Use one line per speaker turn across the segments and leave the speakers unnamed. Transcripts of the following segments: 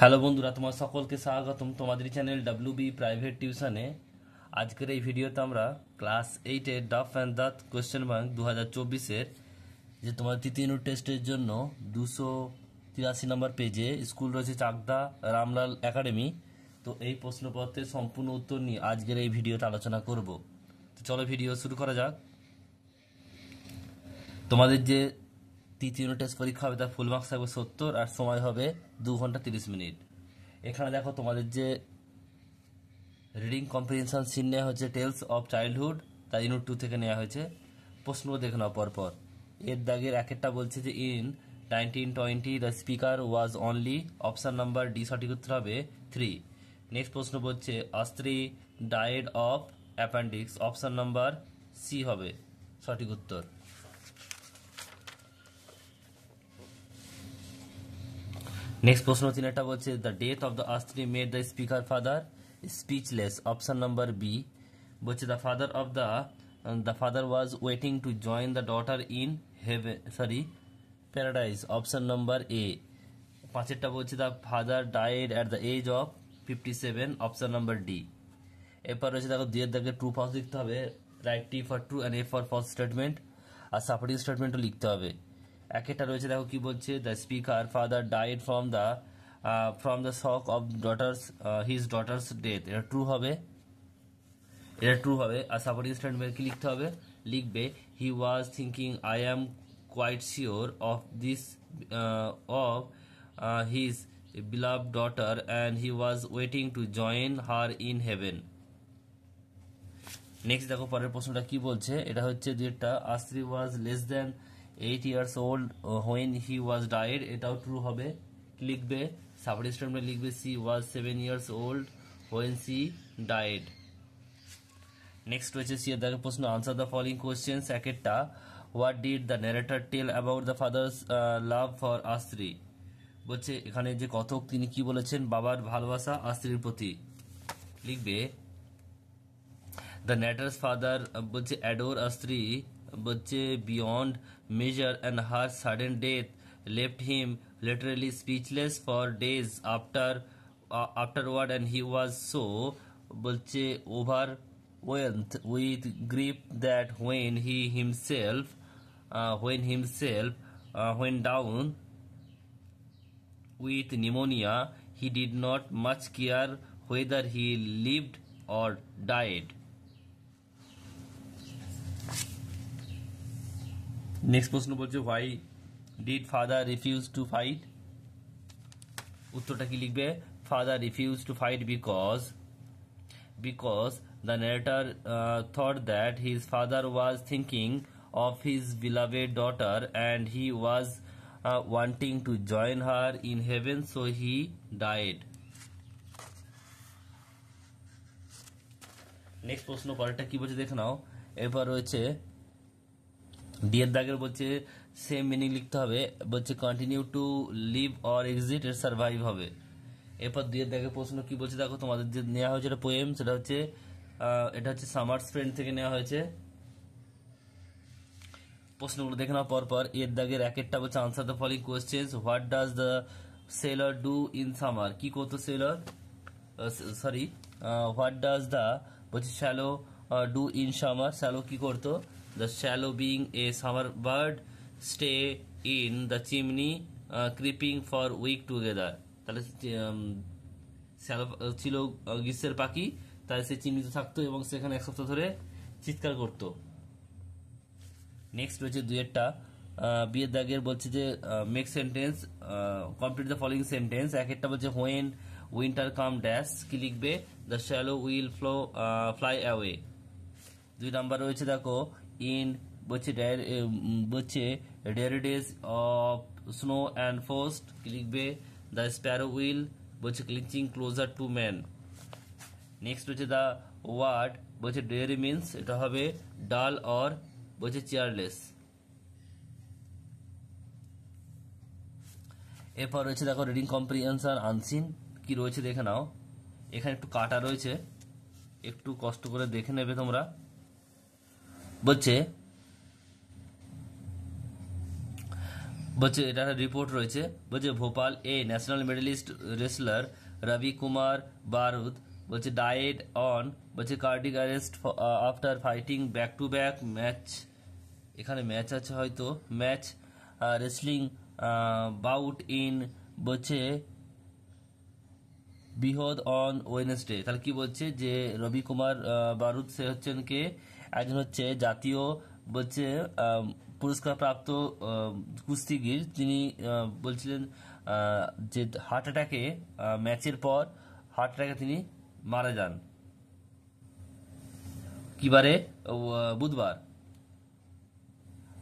Hello বন্ধুরা, তোমার সকলকে স্বাগতম তোমাদের চ্যানেল ডাব্লিউবি প্রাইভেট টিউশনে। আজকের এই ভিডিওতে আমরা ক্লাস 8-এর ডাফ অ্যান্ড দাঁত কোয়েশ্চেন ব্যাংক 2024-এর যে তোমার তৃতীয় ইউনিট টেস্টের জন্য 283 নম্বর পেজে স্কুল রয়েছে চাকদা রামলাল একাডেমি। তো এই প্রশ্নপত্রের সম্পূর্ণ উত্তর নিয়ে আজকের এই ভিডিওতে আলোচনা করব। তো চলো ভিডিও শুরু করা যাক। তোমাদের যে তৃতীয় ইউনিট টেস্ট পরীক্ষা হবে তার ফুল মার্কস থাকবে 70 আর সময় হবে 2 ঘন্টা 30 মিনিট। এখানে দেখো তোমাদের যে রিডিং কম্প্রিহেনশন সিন নেওয়া হচ্ছে টেলস অফ চাইল্ডহুড, তা ইউনিট 2 থেকে নেওয়া হয়েছে। প্রশ্ন দেখে নাও পরপর। এর দাগের একটা বলছে যে in 1920 the speaker was only, option number D সঠিক উত্তর হবে 3। নেক্সট প্রশ্ন বলছে Astri died of appendix, option number C হবে সঠিক উত্তর। নেক্সট প্রশ্ন তিনটা বলছে the death of the Astri made the speaker father speechless, option number B. বলছে the father was waiting to join the daughter in heaven paradise, option number A. পাঁচেরটা বলছে the father died at the age of 57, option number D. এরপর রয়েছে দেখো দুইয়ের দাগে true false লিখতে হবে, write T for true and F for false statement, আর সাপোর্টিং স্টেটমেন্টও লিখতে হবে। একটা রয়েছে দেখো কি বলছে the speaker father died from the shock of his daughter's death, এটা ট্রু হবে, আর সাপোর্টিং স্টেটমেন্ট কি লিখতে হবে, লিখবে he was thinking I am quite sure of this of his beloved daughter and he was waiting to join her in heaven. Next দেখো পরের প্রশ্নটা কি বলছে, এটা হচ্ছে যেটা Astri was less than 8 years old when he was died, এটাও true হবে, লিখবে সাপোর্টিং স্টেটমেন্ট লিখবে she was 7 years old when she died. Next রয়েছে সি এর দাগের প্রশ্ন আনসার দ্য ফলোইং কোশ্চেন্স। একটা what did the narrator tell about the father's love for Astri, বলছে এখানে যে কথক তিনি কি বলেছেন বাবার ভালোবাসা আস্ত্রীর প্রতি, লিখবে দ্য ন্যারেটরস ফাদার বলছে অ্যাডোর আস্ত্রী বলছে beyond measure and her sudden death left him literally speechless for days afterward and he was so বলছে overwhelmed with grief that when himself went down with pneumonia he did not much care whether he lived or died. Next প্রশ্ন বলছে why did father refuse to fight, উত্তরটা কি লিখবে father refuse to fight because the narrator thought that his father was thinking of his beloved daughter and he was wanting to join her in heaven so he died. Next প্রশ্ন পরেরটা কি বলছে দেখে নাও। এরপর রয়েছে ডি এর দাগের বলছে সেম মিনিং লিখতে হবে, বলছে continue to live or exit, এর সার্ভাইভ হবে। এরপর দুই এর দাগের প্রশ্ন কি বলছে দেখো তোমাদের যে নেওয়া হয়েছে এটা পোয়েম, সেটা হচ্ছে এটা হচ্ছে সামার্স ফ্রেন্ড থেকে নেওয়া হয়েছে। প্রশ্নগুলো দেখে নাও পরপর। এর দাগের একটা বলছে answer the following questions. What does the sailor do in summer, কি করতো সেলর, হোয়াট ডাজ দ্য বলছে swallow do in summer, swallow কি করতো, the swallow being a summer bird stay in the chimney creeping for week together, তাহলে swallow ছিল গ্রীষ্মের পাখি, তাই সে চিমনিতে থাকতো এবং সেখানে এক সপ্তাহ ধরে চিৎকার করতো। নেক্সট রয়েছে দুইয়েরটা বিয়ের দাগের বলছে যে make sentence complete the following sentence. একটা বলছে হোয়েন উইন্টার কাম ড্যাশ, কি লিখবে the shallow will fly away. দুই নাম্বার রয়েছে দেখো ইন বলছে dairy days of snow and frost, কি লিখবে দ্য স্প্যারো উইল বলছে ক্লিচিং ক্লোজার টু ম্যান। নেক্সট হচ্ছে দ্য ওয়ার্ড বলছে ডেয়ারি মিনস, এটা হবে ডাল অর বলছে চেয়ারলেস। এরপর রয়েছে দেখো রিডিং কম্প্রিহেনশন আনসিন, কি রয়েছে দেখে নাও। এখানে একটু কাটা রয়েছে, একটু কষ্ট করে দেখে নেবে তোমরা। বলছে বলছে এটা রিপোর্ট রয়েছে, বলছে Bhopal a national medallist wrestler রবি কুমার বারুদ বলছে ডায়েড অন বলছে cardiac arrest after fighting back to back match, এখানে ম্যাচ আছে হয়তো, ম্যাচ রেসলিং বাউট ইন বলছে বিহদ অন ওয়েনেসডে। তাহলে কি বলছে যে রবি কুমার বারুদ সে হচ্ছেন কে, একজন হচ্ছে জাতীয় বলছে পুরস্কার প্রাপ্ত কুস্তিগির, তিনি বলছিলেন যে হার্ট অ্যাটাকে ম্যাচের পর হার্ট অ্যাটাকে তিনি মারা যান। কিবারে? বুধবার।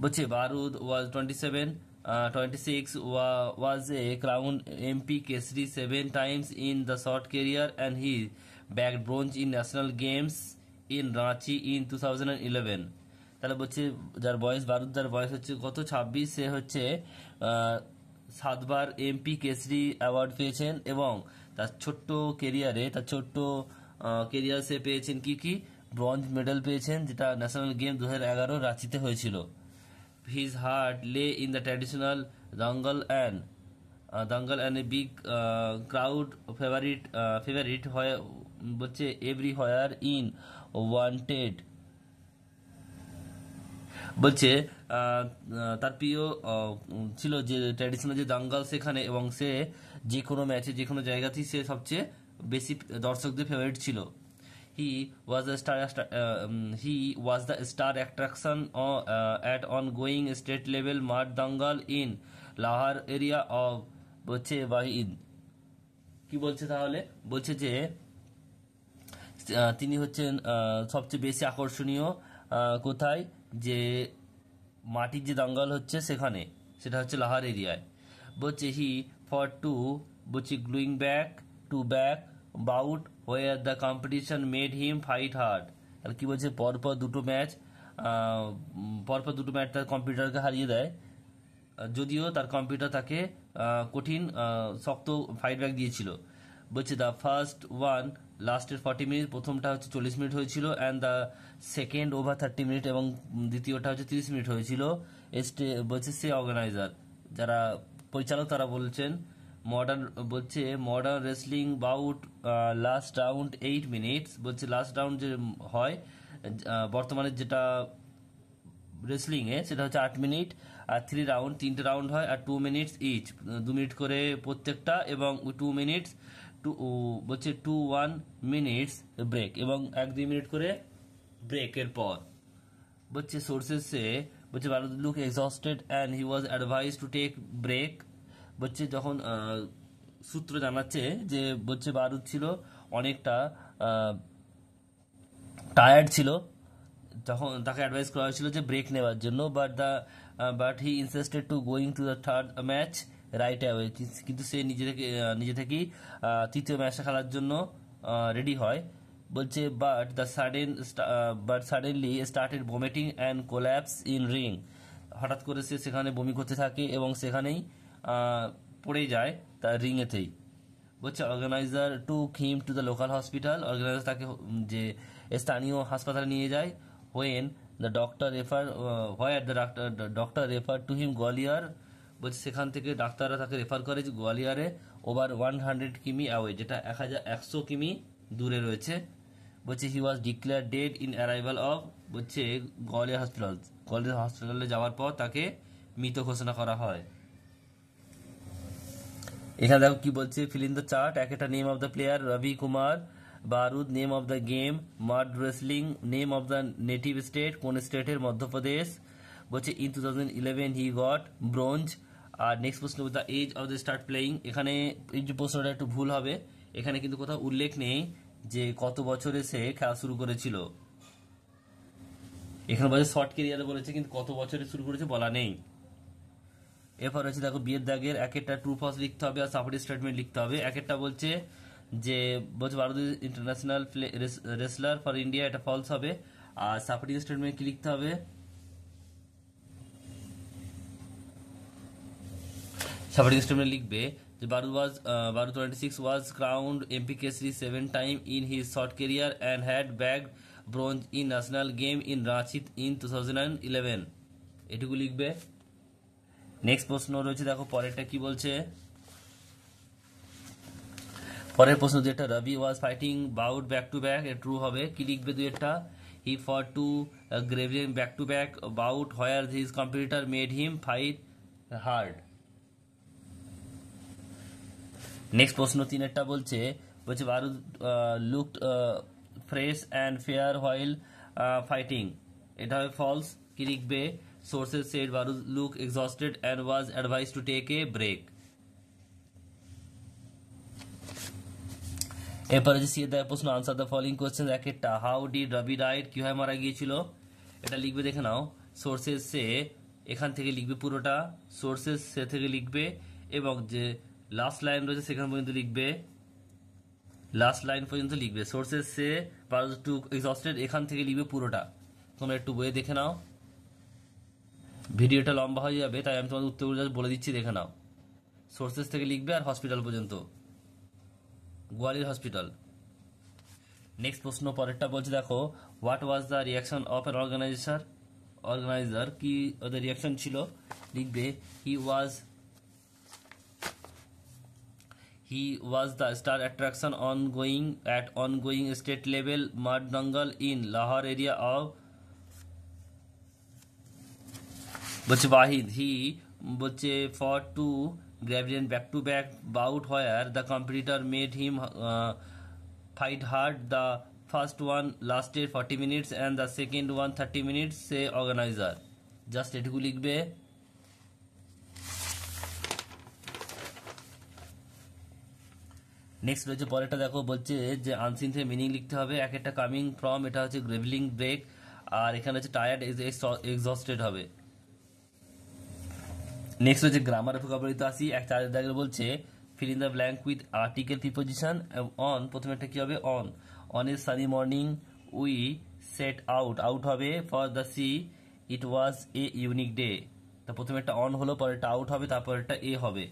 বলছে বারুদ ওয়াজ 26 was a crowned MP Kesari 7 times in the short career and he bagged bronze in national games in Ranchi in 2011। তাহলে বলছে যার বয়স বারুদ, যার বয়স হচ্ছে কত 26, সে হচ্ছে 7বার এমপি কেসরি অ্যাওয়ার্ড পেয়েছেন এবং তার ছোট্ট কেরিয়ার সে পেয়েছেন কি ব্রঞ্জ মেডেল পেয়েছেন, যেটা ন্যাশনাল গেম 2011 রাঁচিতে হয়েছিল। His heart lay in the traditional dangal and a big crowd favorite where বলছে everywhere in wanted বলছে তার প্রিয় ছিল যে ট্র্যাডিশনাল যে দাঙ্গাল সেখানে, এবং সে যে কোনো ম্যাচে যে কোনো জায়গাতেই সে সবচেয়ে বেশি দর্শকদের ফেভারিট ছিল। He was the star attraction at ongoing state level mud dangal in Lahar area of বলছে বাহিদ। কি বলছে তাহলে? বলছে যে তিনি হচ্ছেন সবচেয়ে বেশি আকর্ষণীয় কোথায়, যে মাটির যে দাঙ্গাল হচ্ছে সেখানে, সেটা হচ্ছে লাহার এরিয়ায়। বলছে হি ফর টু বলছে gruelling back to back bout where the competition made him fight hard। আর কি বলছে পরপর দুটো ম্যাচ তার কম্পিউটারকে হারিয়ে দেয়, যদিও তার কম্পিউটার তাকে কঠিন শক্ত ফাইট ব্যাক দিয়েছিল। বলছে দ্য ফার্স্ট ওয়ান লাস্টের 40 মিনিট, প্রথমটা হচ্ছে 40 মিনিট হয়েছিল, and the second over 30 minute, এবং দ্বিতীয়টা হচ্ছে 30 মিনিট হয়েছিল। বলছে সে অর্গানাইজার, যারা পরিচালক তারা বলছেন modern wrestling bout last round 8 minutes. বলছে লাস্ট রাউন্ড যে হয় বর্তমানে যেটা রেসলিংয়ে, সেটা হচ্ছে 8 মিনিট, আর 3 রাউন্ড হয়, আর 2 মিনিটস ইচ, 2 মিনিট করে প্রত্যেকটা, এবং 2 মিনিটস বলছে 1 মিনিটস ব্রেক, এবং 1-2 মিনিট করে ব্রেকের পর। বলছে সোর্সেসে বলছে বারুদ look exhausted and he was advise to take break. বলছে যখন সূত্র জানাচ্ছে যে বলছে বারুদ ছিল অনেকটা টায়ার্ড ছিল, তখন তাকে অ্যাডভাইস করা হয়েছিল যে ব্রেক নেওয়ার জন্য, but he insisted two going to the third match right away. কিন্তু সে নিজে থেকেই তৃতীয় ম্যাচটা খেলার জন্য রেডি হয়। বলছে but suddenly started vomiting and collapse in ring. হঠাৎ করে সে সেখানে বমি করতে থাকে এবং সেখানেই পড়ে যায় তার রিংয়েতেই। বলছে organizer took him to the local hospital, organizer তাকে যে স্থানীয় হাসপাতালে নিয়ে যায়। When the doctor refer to him Gwalior. বলছে সেখান থেকে ডাক্তাররা তাকে রেফার করে যে গোয়ালিয়রে, ওভার 100 কিমি অ্যাওয়ে, যেটা 100 কিমি দূরে রয়েছে। বলছে he was declare dead in arrival of বলছে গোয়ালিয়র হসপিটালে যাওয়ার পর তাকে মৃত ঘোষণা করা হয়। এখানে দেখো কি বলছে, ফিল ইন দ্য চার্ট, একটা name of the player Ravi Kumar Barud, name of the game mud wrestling, name of the native state, কোন স্টেটের, মধ্যপ্রদেশ। বলছে ইন 2011 হি গট ব্রোঞ্জ। আর নেক্সট প্রশ্ন, the age of the start playing. এখানে এই যে প্রশ্নটা একটু ভুল হবে, এখানে কিন্তু কোথাও উল্লেখ নেই যে কত বছরে সে খেলা শুরু করেছিল। এখানে বলছে শর্ট কেরিয়ারে বলেছে, কিন্তু কত বছরে শুরু করেছে বলা নেই। এরপর হচ্ছে দেখো বিয়ের দাগের একটা ট্রু ফলস লিখতে হবে আর সাপোর্টিভ স্টেটমেন্ট লিখতে হবে। একটা বলছে যে Bharat international wrestler for India, এটা ফলস হবে। আর সাপোর্টিভ স্টেটমেন্ট কি লিখতে হবে? সাপোর্টিভ স্টেটমেন্ট লিখবে যে Baru 26 was crowned MP Kesari 7 times in his short career and had bagged bronze in national game in Ranchi in 2011। এটুকু লিখবে। নেক্সট প্রশ্ন রয়েছে, দেখো পরেরটা কি বলছে। পরের প্রশ্ন যেটা, Ravi was fighting bout back to back, A true হবে। কি লিখবে দুইটা? He fought two gruelling back to back bout where his competitor made him fight hard. Next প্রশ্ন তিনেরটা বলছে Barud looked fresh and fair while fighting, এটা হবে ফলস। কি লিখবে? Sources said Barud look exhausted and was advice to take a break. এরপরে যে C দেয় প্রশ্ন, আনসার দ্য ফলোইং কোয়েশ্চেন। একটা, হাউ ডিড রবি ডাইড, কিভাবে মারা গিয়েছিল? এটা লিখবে, দেখে নাও। সোর্সেস সে, এখান থেকে লিখবে পুরোটা, সোর্সেস সে থেকে লিখবে, এবং যে লাস্ট লাইন রয়েছে সেখান পর্যন্ত লিখবে, লাস্ট লাইন পর্যন্ত লিখবে। সোর্সেস সে বারুদ টু এক্সস্টেড, এখান থেকে লিখবে পুরোটা। তোমরা একটু বইয়ে দেখে নাও, ভিডিওটা লম্বা হয়ে যাবে, তাই আমি তোমাদের উত্তরগুলো জাস্ট বলে দিচ্ছি, দেখে নাও। সোর্সেস থেকে লিখবে আর হসপিটাল পর্যন্ত, গোয়ালিয়র হসপিটাল। নেক্সট প্রশ্ন পরেরটা বলছে, দেখো, what was the reaction of an organiser, কি ওদের রিয়াকশন ছিল? লিখবে, he was the star attraction ongoing state level mud dangal in Lahore area of Wahid. He fought to Gabriel back-to-back bout where the competitor made him fight hard. The first one lasted 40 minutes and the second one 30 minutes, say organizer. Just এটুকু লিখবে। Next রয়েছে পরেরটা, দেখো বলছে যে unseen থেকে meaning লিখতে হবে। একটা কামিং ফ্রম, এটা হচ্ছে গ্রেভলিং ব্রেক, আর এখানে হচ্ছে টায়ার্ড এক্সস্টেড হবে। নেক্সট হচ্ছে গ্রামার ভোকাবুলারিতে আসি। এক 4 দাগের বলছে, fill in the blank with article preposition. On, প্রথমে একটা কি হবে? On a sunny morning we set out হবে for the sea, it was a unique day. তা প্রথমে একটা অন হলো, পরে একটা আউট হবে, তারপর একটা এ হবে।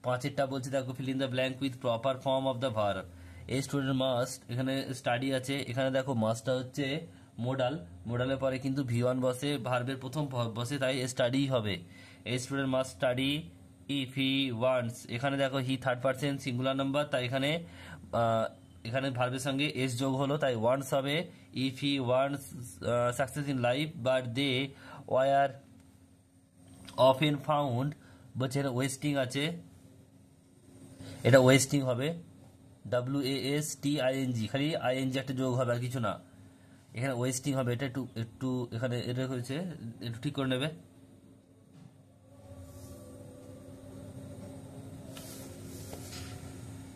5এরটা বলছে, দেখো, feel in the blank with proper form of the verb. A student must, এখানে স্টাডি আছে, এখানে দেখো মাস্টটা হচ্ছে মোডালের পরে কিন্তু V1 বসে, ভার্বের প্রথম বসে, তাই স্টাডি হবে। A student must study if he wants, এখানে দেখো he third person singular number, তাই এখানে ভার্বের সঙ্গে এস যোগ হলো, তাই ওয়ান্টস হবে। If he wants success in life but they were often found, বলছে এটা ওয়েস্টিং আছে, এটা ওয়েস্টিং হবে। WASTING, খালি ING একটা যোগ হবে, আর কিছু না। এখানে ওয়েস্টিং হবে, এটা একটু এখানে এটা হয়েছে, একটু ঠিক করে নেবে।